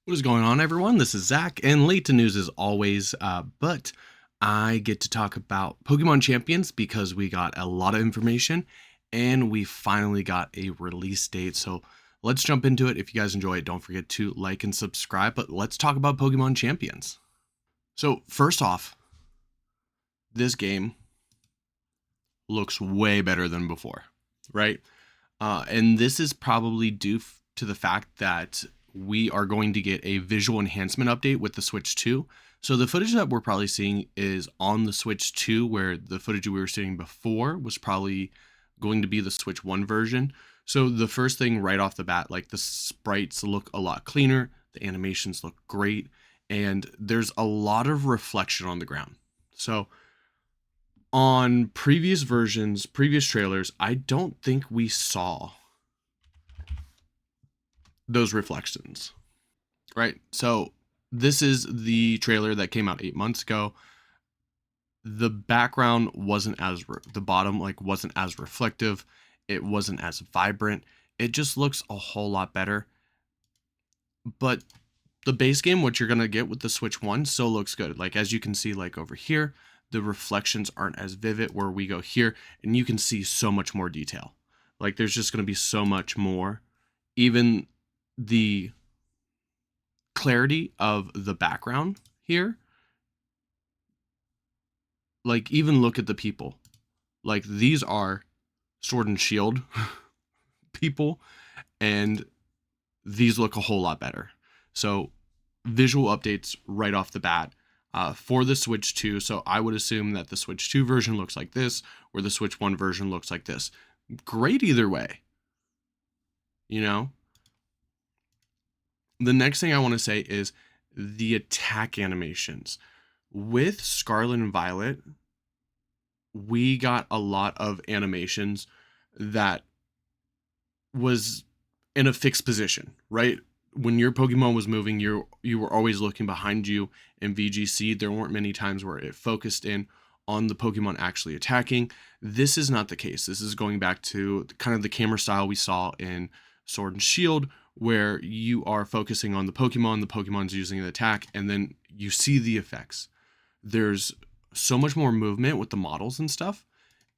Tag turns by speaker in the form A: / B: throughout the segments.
A: What is going on, everyone? This is Zach, and late to news as always, but I get to talk about Pokemon Champions because we got a lot of information and we finally got a release date. So let's jump into it. If you guys enjoy it, don't forget to like and subscribe, but let's talk about Pokemon Champions. So, first off, this game looks way better than before, right? And this is probably due to the fact that we are going to get a visual enhancement update with the Switch 2. So the footage that we're probably seeing is on the Switch 2, where the footage we were seeing before was probably going to be the Switch 1 version. So the first thing right off the bat, like the sprites look a lot cleaner, the animations look great, and there's a lot of reflection on the ground. So on previous versions, previous trailers, I don't think we saw those reflections, right? So this is the trailer that came out 8 months ago. The background wasn't as the bottom wasn't as reflective. It wasn't as vibrant. It just looks a whole lot better. But the base game, what you're gonna get with the Switch 1, still looks good. Like, as you can see, like over here, the reflections aren't as vivid, where we go here and you can see so much more detail. Like, there's just gonna be so much more. Even the clarity of the background here, like, even look at the people. Like, these are Sword and Shield people, and these look a whole lot better. So visual updates right off the bat for the Switch 2. So I would assume that the Switch 2 version looks like this, or the Switch 1 version looks like this. Great either way, you know? The next thing I want to say is the attack animations. With Scarlet and Violet, we got a lot of animations that was in a fixed position, right? When your Pokemon was moving, you were always looking behind you. In VGC, there weren't many times where it focused in on the Pokemon actually attacking. This is not the case. This is going back to kind of the camera style we saw in Sword and Shield, where you are focusing on the Pokemon's using the attack, and then you see the effects. There's so much more movement with the models and stuff,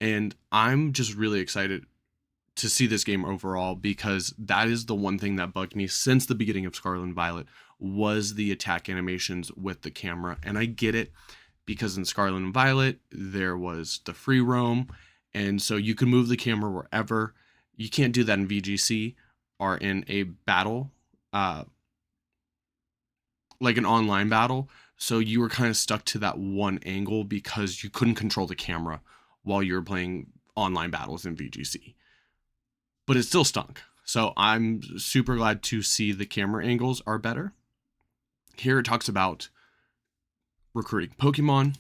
A: and I'm just really excited to see this game overall, because that is the one thing that bugged me since the beginning of Scarlet and Violet was the attack animations with the camera. And I get it, because in Scarlet and Violet there was the free roam, and so you can move the camera wherever. You can't do that in VGC or in a battle, like an online battle. So you were kind of stuck to that one angle because you couldn't control the camera while you were playing online battles in VGC. But it still stunk. So I'm super glad to see the camera angles are better. Here it talks about recruiting Pokemon,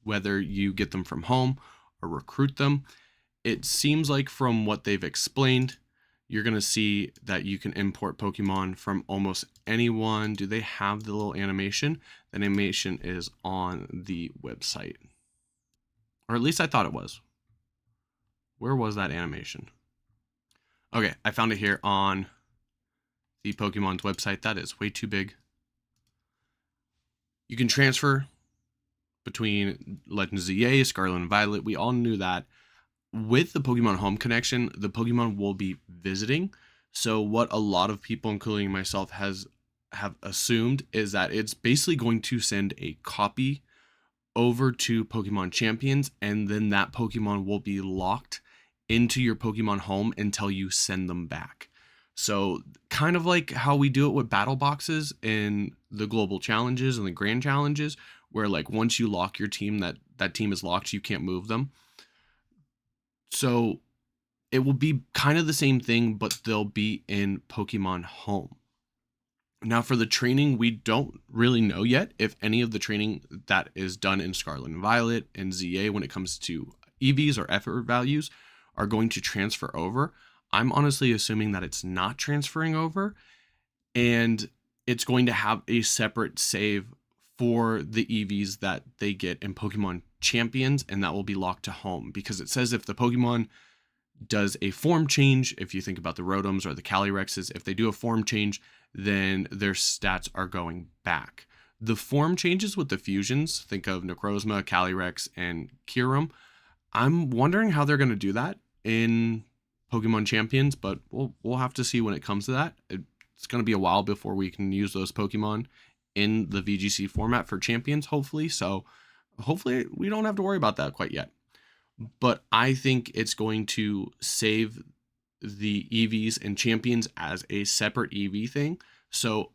A: whether you get them from home or recruit them. It seems like from what they've explained, you're going to see that you can import Pokemon from almost anyone. Do they have the little animation? The animation is on the website. Or at least I thought it was. Where was that animation? Okay, I found it here on the Pokemon's website. That is way too big. You can transfer between Legends ZA, Scarlet and Violet. We all knew that. With the Pokemon Home connection, the Pokemon will be visiting. So what a lot of people, including myself, have assumed is that it's basically going to send a copy over to Pokemon Champions, and then that Pokemon will be locked into your Pokemon Home until you send them back. So kind of like how we do it with battle boxes in the global challenges and the grand challenges, where like once you lock your team, that team is locked, you can't move them. So it will be kind of the same thing, but they'll be in Pokemon Home. Now for the training, we don't really know yet if any of the training that is done in Scarlet and Violet and ZA when it comes to EVs or effort values are going to transfer over. I'm honestly assuming that it's not transferring over, and it's going to have a separate save for the EVs that they get in Pokemon Champions, and that will be locked to home, because it says if the Pokemon does a form change. If you think about the Rotoms or the Calyrexes, if they do a form change, then their stats are going back. The form changes with the fusions, think of Necrozma, Calyrex, and Kyurem. I'm wondering how they're going to do that in Pokemon Champions, but we'll have to see when it comes to that. It's going to be a while before we can use those Pokemon in the VGC format for Champions, hopefully. So hopefully we don't have to worry about that quite yet. But I think it's going to save the EVs and Champions as a separate EV thing. So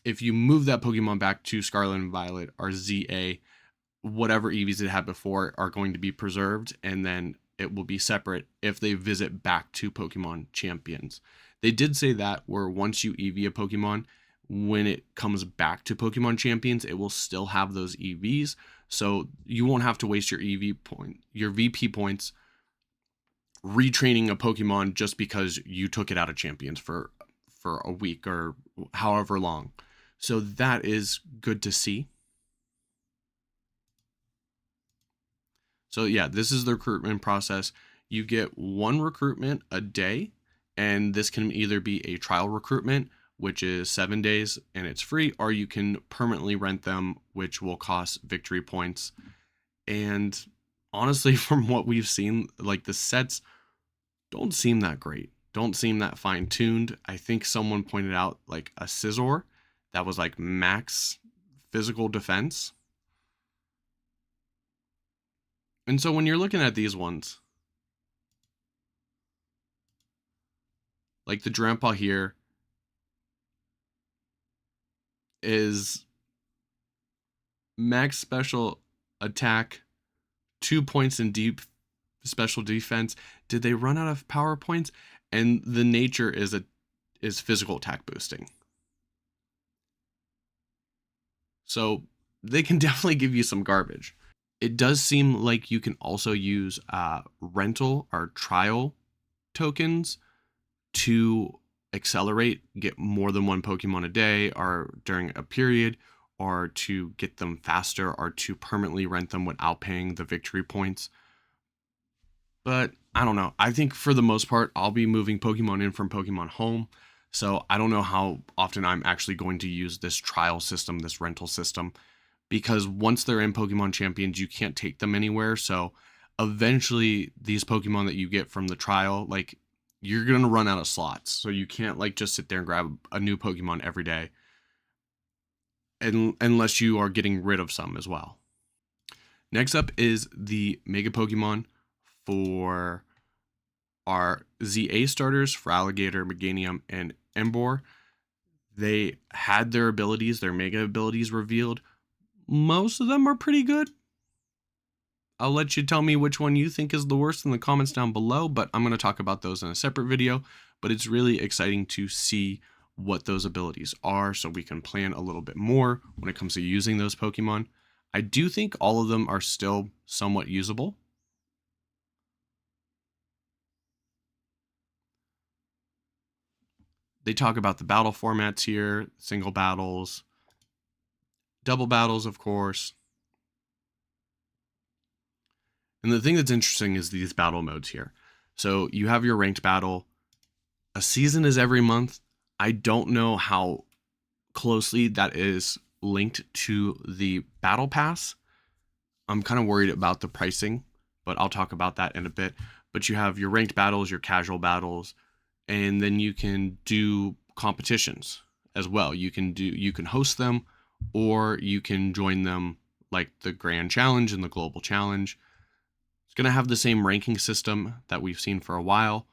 A: if you move that Pokemon back to Scarlet and Violet or ZA, whatever EVs it had before are going to be preserved, and then it will be separate if they visit back to Pokemon Champions. They did say that where once you EV a Pokemon, when it comes back to Pokemon Champions, it will still have those EVs. So you won't have to waste your your VP points retraining a Pokemon just because you took it out of Champions for a week or however long. So that is good to see. So yeah, this is the recruitment process. You get one recruitment a day, and this can either be a trial recruitment, which is 7 days and it's free, or you can permanently rent them, which will cost victory points. And honestly, from what we've seen, like the sets don't seem that great, don't seem that fine-tuned. I think someone pointed out like a Scizor that was like max physical defense. And so when you're looking at these ones, like the Drampa here is max special attack, 2 points in deep special defense. Did they run out of power points? And the nature is physical attack boosting. So they can definitely give you some garbage. It does seem like you can also use rental or trial tokens to accelerate, get more than one Pokemon a day or during a period, or to get them faster, or to permanently rent them without paying the victory points. But I don't know. I think for the most part, I'll be moving Pokemon in from Pokemon Home. So I don't know how often I'm actually going to use this trial system, this rental system, because once they're in Pokemon Champions, you can't take them anywhere. So eventually these Pokemon that you get from the trial, like you're going to run out of slots. So you can't like just sit there and grab a new Pokemon every day, and unless you are getting rid of some as well. Next up is the Mega Pokemon for our ZA starters for Alligator, Meganium, and Emboar. They had their abilities, their Mega abilities revealed. Most of them are pretty good. I'll let you tell me which one you think is the worst in the comments down below, but I'm going to talk about those in a separate video. But it's really exciting to see what those abilities are so we can plan a little bit more when it comes to using those Pokemon. I do think all of them are still somewhat usable. They talk about the battle formats here, single battles, double battles, of course. And the thing that's interesting is these battle modes here. So you have your ranked battle. A season is every month. I don't know how closely that is linked to the battle pass. I'm kind of worried about the pricing, but I'll talk about that in a bit. But you have your ranked battles, your casual battles, and then you can do competitions as well. You can host them, or you can join them like the Grand Challenge and the Global Challenge. It's going to have the same ranking system that we've seen for a while.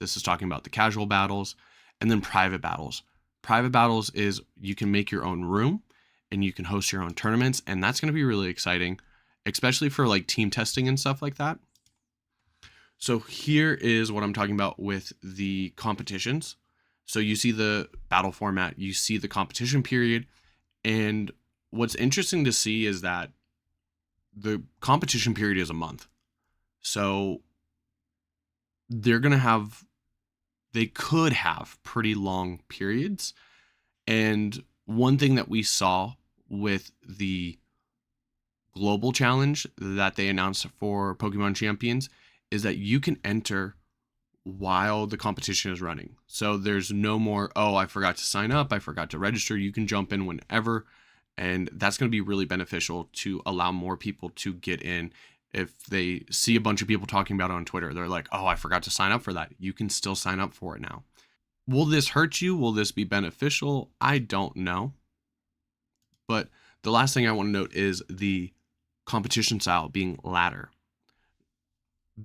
A: This is talking about the casual battles, and then private battles. Private battles is you can make your own room and you can host your own tournaments, and that's going to be really exciting, especially for like team testing and stuff like that. So here is what I'm talking about with the competitions. So you see the battle format, you see the competition period, and what's interesting to see is that the competition period is a month. So they could have pretty long periods. And one thing that we saw with the global challenge that they announced for Pokemon Champions is that you can enter while the competition is running. So there's no more, oh, I forgot to sign up, I forgot to register. You can jump in whenever, and that's going to be really beneficial to allow more people to get in. If they see a bunch of people talking about it on Twitter, they're like, oh, I forgot to sign up for that. You can still sign up for it now. Will this hurt you? Will this be beneficial? I don't know. But the last thing I want to note is the competition style being ladder.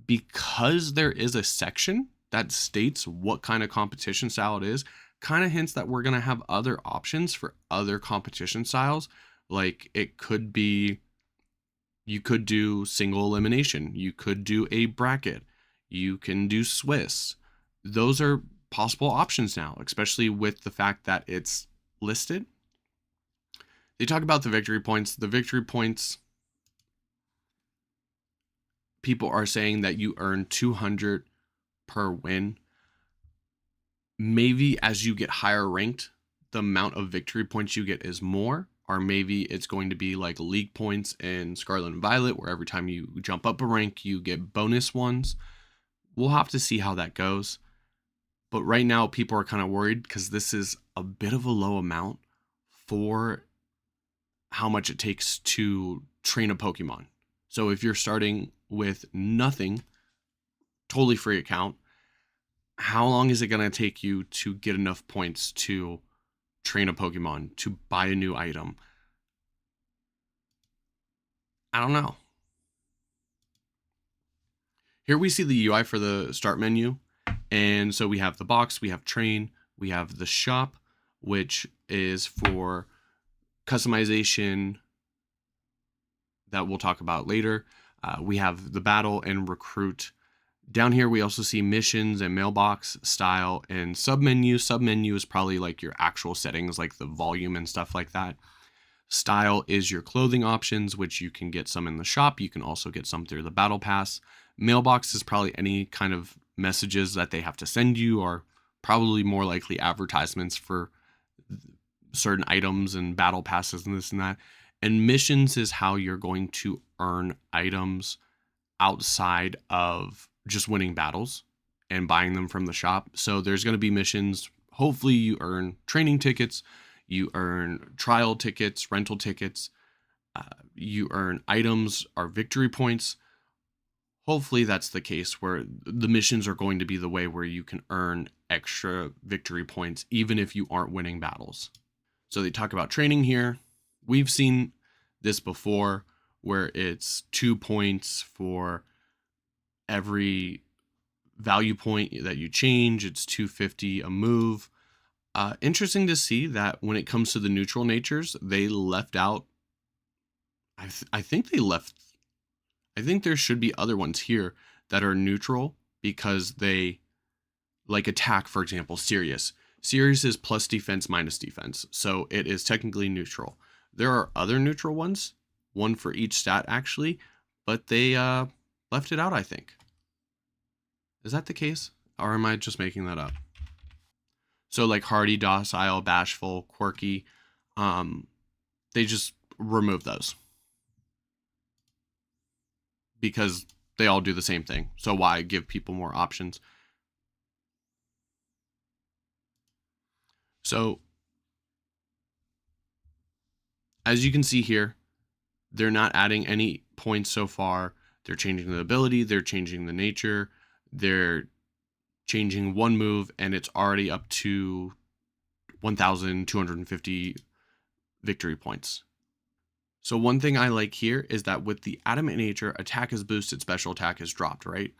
A: Because there is a section that states what kind of competition style it is, kind of hints that we're going to have other options for other competition styles. Like it could be, you could do single elimination, you could do a bracket, you can do Swiss. Those are possible options now, especially with the fact that it's listed. They talk about the victory points. The victory points, people are saying that you earn 200 per win. Maybe as you get higher ranked, the amount of victory points you get is more, or maybe it's going to be like league points in Scarlet and Violet, where every time you jump up a rank, you get bonus ones. We'll have to see how that goes. But right now, people are kind of worried because this is a bit of a low amount for how much it takes to train a Pokemon. So if you're starting with nothing, totally free account, how long is it going to take you to get enough points to train a Pokemon, to buy a new item? I don't know. Here we see the UI for the start menu. And so we have the box, we have train, we have the shop, which is for customization that we'll talk about later. We have the battle and recruit. Down here, we also see missions and mailbox, style, and submenu. Submenu is probably like your actual settings, like the volume and stuff like that. Style is your clothing options, which you can get some in the shop. You can also get some through the battle pass. Mailbox is probably any kind of messages that they have to send you, or probably more likely advertisements for certain items and battle passes and this and that. And missions is how you're going to earn items outside of just winning battles and buying them from the shop. So there's going to be missions. Hopefully you earn training tickets, you earn trial tickets, rental tickets, you earn items or victory points. Hopefully that's the case where the missions are going to be the way where you can earn extra victory points even if you aren't winning battles. So they talk about training here. We've seen this before where it's 2 points for every value point that you change. It's 250 a move. Interesting to see that when it comes to the neutral natures, they left out. I think there should be other ones here that are neutral because they, like attack, for example, Sirius. Sirius is plus defense minus defense, so it is technically neutral. There are other neutral ones, one for each stat actually, but they left it out, I think. Is that the case? Or am I just making that up? So like hardy, docile, bashful, quirky, they just remove those because they all do the same thing. So why give people more options? So as you can see here, they're not adding any points so far. They're changing the ability, they're changing the nature, they're changing one move, and it's already up to 1,250 victory points. So one thing I like here is that with the adamant nature, attack is boosted, special attack is dropped, right?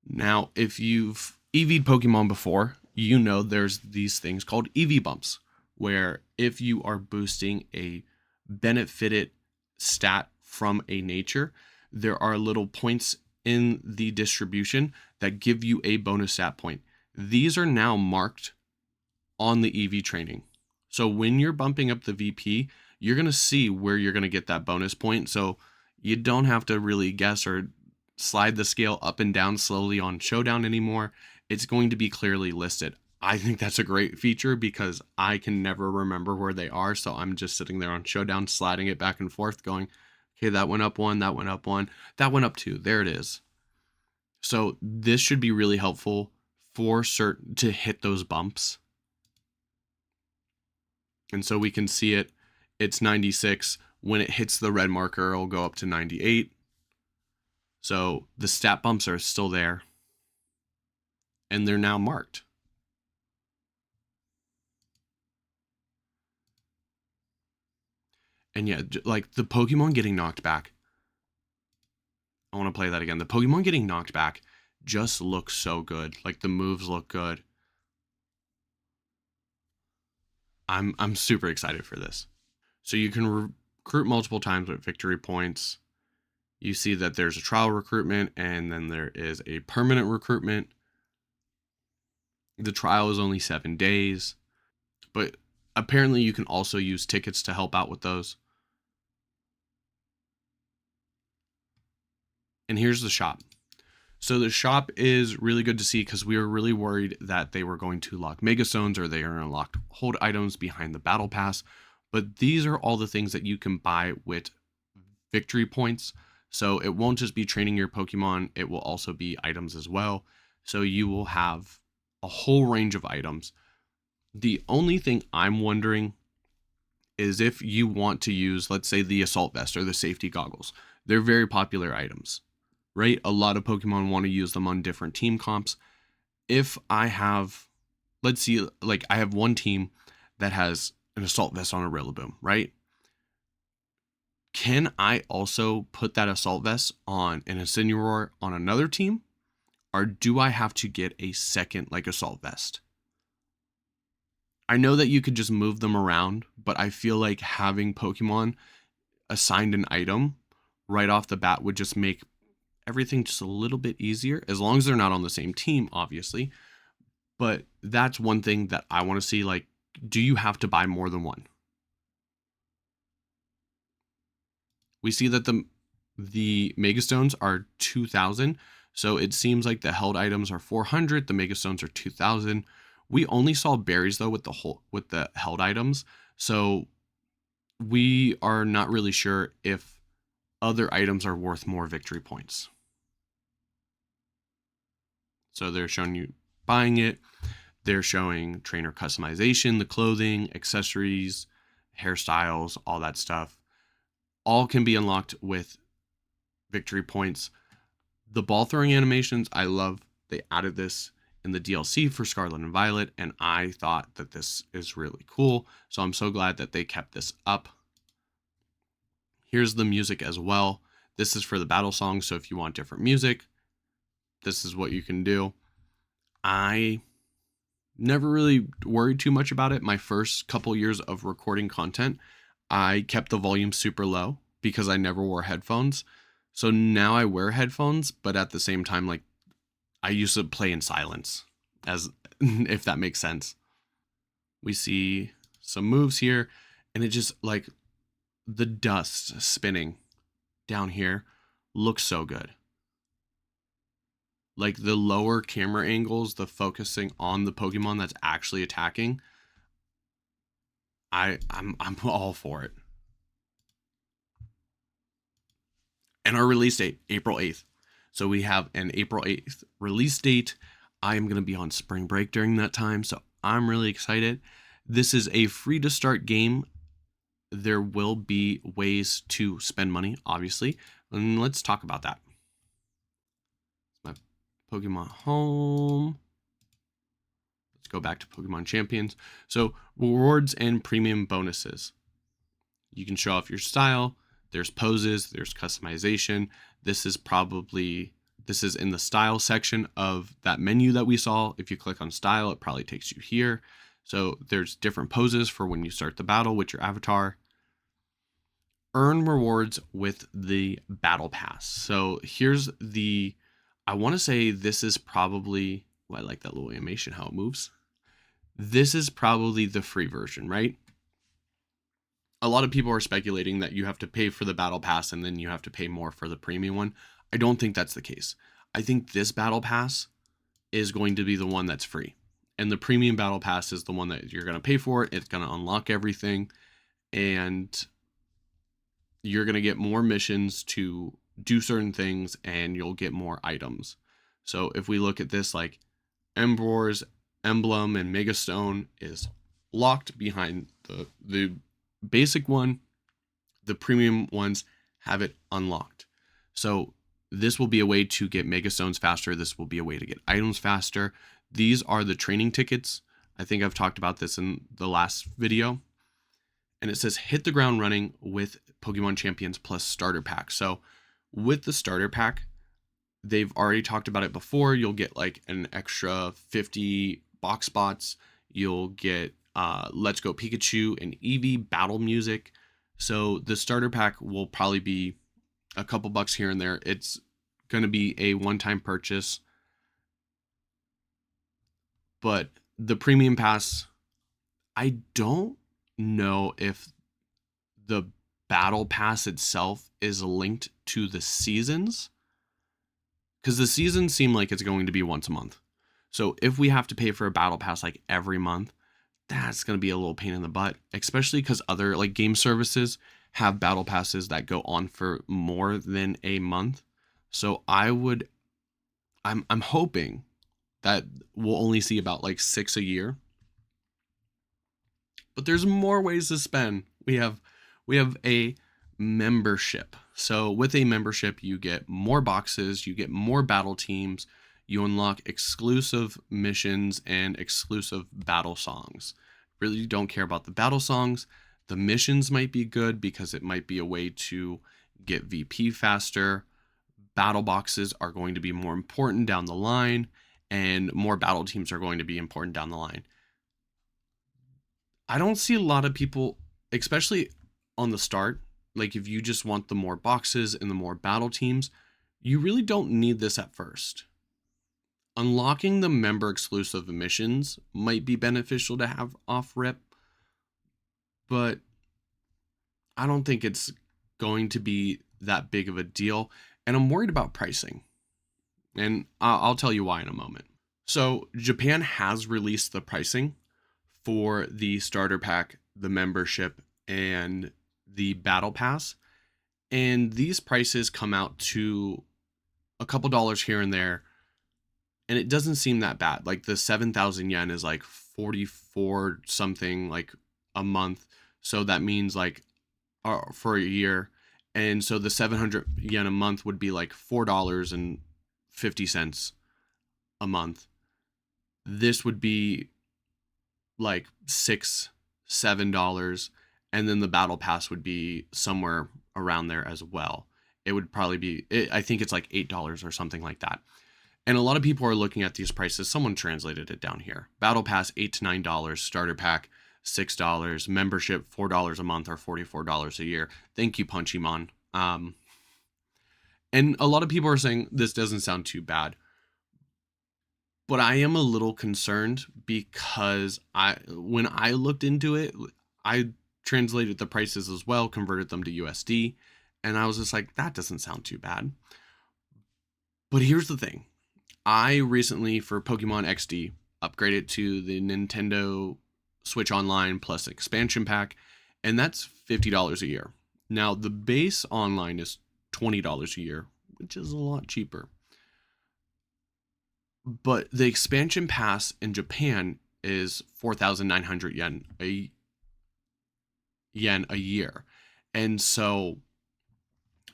A: Now, if you've EV'd Pokemon before, you know there's these things called EV bumps, where if you are boosting a benefited stat from a nature, there are little points in the distribution that give you a bonus stat point. These are now marked on the EV training. So when you're bumping up the VP, you're going to see where you're going to get that bonus point. So you don't have to really guess or slide the scale up and down slowly on Showdown anymore. It's going to be clearly listed. I think that's a great feature because I can never remember where they are. So I'm just sitting there on Showdown, sliding it back and forth going, Okay, that went up one, that went up one, that went up two. There it is. So this should be really helpful for certain to hit those bumps. And so we can see it. It's 96. When it hits the red marker, it'll go up to 98. So the stat bumps are still there. And they're now marked. And yeah, like the Pokemon getting knocked back. I want to play that again. The Pokemon getting knocked back just looks so good. Like the moves look good. I'm super excited for this. So you can recruit multiple times with victory points. You see that there's a trial recruitment and then there is a permanent recruitment. The trial is only 7 days, but apparently you can also use tickets to help out with those. And here's the shop. So the shop is really good to see because we were really worried that they were going to lock Megastones or they are going to lock hold items behind the battle pass. But these are all the things that you can buy with victory points. So it won't just be training your Pokemon, it will also be items as well. So you will have a whole range of items. The only thing I'm wondering is if you want to use, let's say, the assault vest or the safety goggles. They're very popular items, right? A lot of Pokemon want to use them on different team comps. If I have, let's see, like I have one team that has an assault vest on a Rillaboom, right? Can I also put that assault vest on an Incineroar on another team? Or do I have to get a second like assault vest? I know that you could just move them around, but I feel like having Pokemon assigned an item right off the bat would just make everything just a little bit easier, as long as they're not on the same team, obviously. But that's one thing that I want to see. Like, do you have to buy more than one? We see that the Megastones are 2,000. So it seems like the held items are 400. The Megastones are 2,000. We only saw berries though with the held items. So we are not really sure if other items are worth more victory points. So they're showing you buying it. They're showing trainer customization, the clothing, accessories, hairstyles, all that stuff. All can be unlocked with victory points. The ball throwing animations, I love. They added this in the DLC for Scarlet and Violet, and I thought that this is really cool. So I'm so glad that they kept this up. Here's the music as well. This is for the battle song, so if you want different music, this is what you can do. I never really worried too much about it. My first couple years of recording content, I kept the volume super low because I never wore headphones. So now I wear headphones, but at the same time, like I used to play in silence, as if that makes sense. We see some moves here, and it just like the dust spinning down here looks so good. Like the lower camera angles, the focusing on the Pokemon that's actually attacking, I'm all for it. And our release date, April 8th. So we have an April 8th release date. I am going to be on spring break during that time, so I'm really excited. This is a free to start game. There will be ways to spend money, obviously. And let's talk about that. My Pokemon home. Let's go back to Pokemon Champions. So rewards and premium bonuses. You can show off your style. There's poses, there's customization. This is in the style section of that menu that we saw. If you click on style, it probably takes you here. So there's different poses for when you start the battle with your avatar. Earn rewards with the battle pass. So here's I want to say this is probably, I like that little animation, how it moves. This is probably the free version, right? A lot of people are speculating that you have to pay for the battle pass and then you have to pay more for the premium one. I don't think that's the case. I think this battle pass is going to be the one that's free. And the premium battle pass is the one that you're going to pay for it. It's going to unlock everything. And you're going to get more missions to do certain things, and you'll get more items. So if we look at this, like Embor's emblem and Megastone is locked behind the basic one. The premium ones have it unlocked. So this will be a way to get Megastones faster. This will be a way to get items faster. These are the training tickets. I think I've talked about this in the last video. And it says hit the ground running with Pokemon Champions plus starter pack. So with the starter pack, they've already talked about it before. You'll get like an extra 50 box spots. You'll get Let's Go Pikachu and Eevee battle music. So the starter pack will probably be a couple bucks here and there. It's going to be a one-time purchase. But the premium pass, I don't know if the battle pass itself is linked to the seasons, because the seasons seem like it's going to be once a month. So if we have to pay for a battle pass like every month, that's going to be a little pain in the butt, especially because other like game services have battle passes that go on for more than a month. So I'm hoping that we'll only see about like 6 a year. But there's more ways to spend. We have a membership. So with a membership, you get more boxes, you get more battle teams, you unlock exclusive missions and exclusive battle songs. Really don't care about the battle songs. The missions might be good because it might be a way to get VP faster. Battle boxes are going to be more important down the line, and more battle teams are going to be important down the line. I don't see a lot of people, especially on the start, like if you just want the more boxes and the more battle teams, you really don't need this at first. Unlocking the member exclusive missions might be beneficial to have off rip, but I don't think it's going to be that big of a deal. And I'm worried about pricing. And I'll tell you why in a moment. So Japan has released the pricing for the starter pack, the membership, and the battle pass. And these prices come out to a couple dollars here and there. And it doesn't seem that bad. Like the 7,000 yen is like 44 something like a month. So that means like for a year. And so the 700 yen a month would be like $4.50 a month. This would be like $6-7, and then the battle pass would be somewhere around there as well. It would probably be, I think it's like $8 or something like that. And a lot of people are looking at these prices. Someone translated it down here. Battle pass $8-9, starter pack $6, membership $4 a month or $44 a year. Thank you, Punchymon. And a lot of people are saying this doesn't sound too bad. But I am a little concerned because when I looked into it, I translated the prices as well, converted them to USD, and I was just like, that doesn't sound too bad. But here's the thing. I recently, for Pokemon XD, upgraded to the Nintendo Switch Online plus expansion pack, and that's $50 a year. Now, the base online is $20 a year, which is a lot cheaper. But the expansion pass in Japan is 4,900 yen a year. And so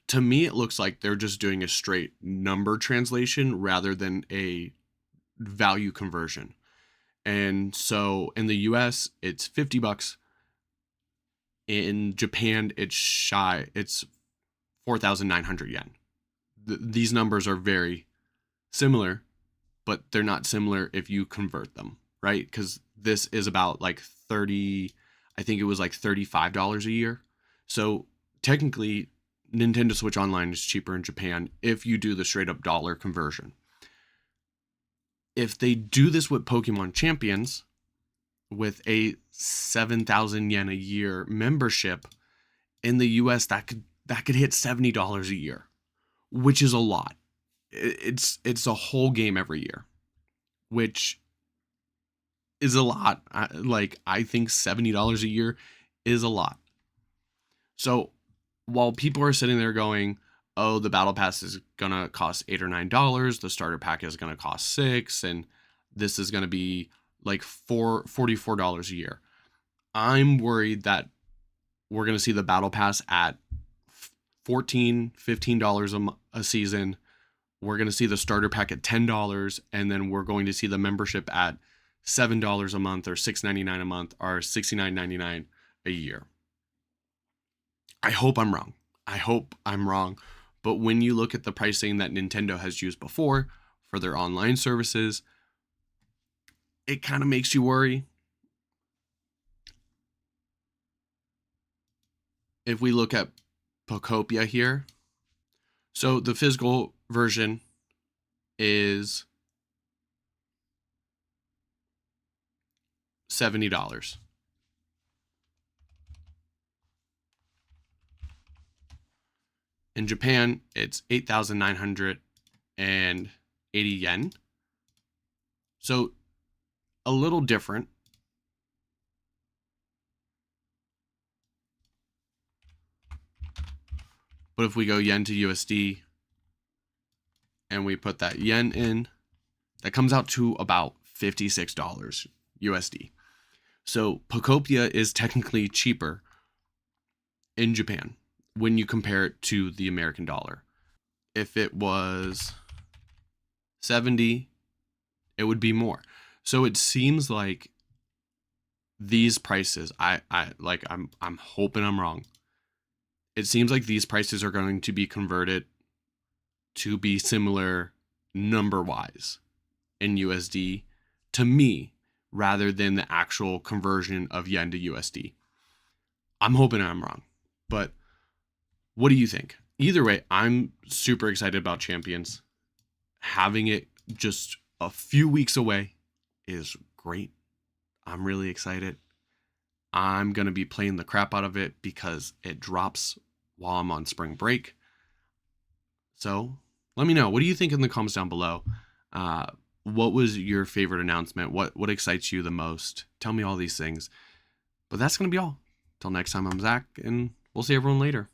A: to me, it looks like they're just doing a straight number translation rather than a value conversion. And so in the US, it's $50. In Japan, it's 4,900 yen. These numbers are very similar, but they're not similar if you convert them, right? Because this is about like I think it was like $35 a year. So technically, Nintendo Switch Online is cheaper in Japan if you do the straight up dollar conversion. If they do this with Pokemon Champions, with a 7,000 yen a year membership in the US, that could hit $70 a year, which is a lot. It's a whole game every year, which is a lot. I think $70 a year is a lot. So while people are sitting there going, oh, the battle pass is going to cost $8 or $9, the starter pack is going to cost $6, and this is going to be like $44 a year. I'm worried that we're going to see the battle pass at $14-15 a season. We're going to see the starter pack at $10, and then we're going to see the membership at $7 a month or $6.99 a month or $69.99 a year. I hope I'm wrong. But when you look at the pricing that Nintendo has used before for their online services, it kind of makes you worry. If we look at Pokopia here, so the physical version is $70. In Japan, it's 8,980 yen. So a little different. But if we go yen to USD and we put that yen in, that comes out to about $56 USD. So Pokopia is technically cheaper in Japan when you compare it to the American dollar. If it was 70, it would be more. So it seems like these prices, I'm hoping I'm wrong. It seems like these prices are going to be converted to be similar number-wise in USD to me, rather than the actual conversion of yen to USD. I'm hoping I'm wrong, but what do you think? Either way, I'm super excited about Champions. Having it just a few weeks away is great. I'm really excited. I'm going to be playing the crap out of it because it drops while I'm on spring break. So let me know. What do you think in the comments down below? What was your favorite announcement? What excites you the most? Tell me all these things. But that's going to be all. Till next time, I'm Zach, and we'll see everyone later.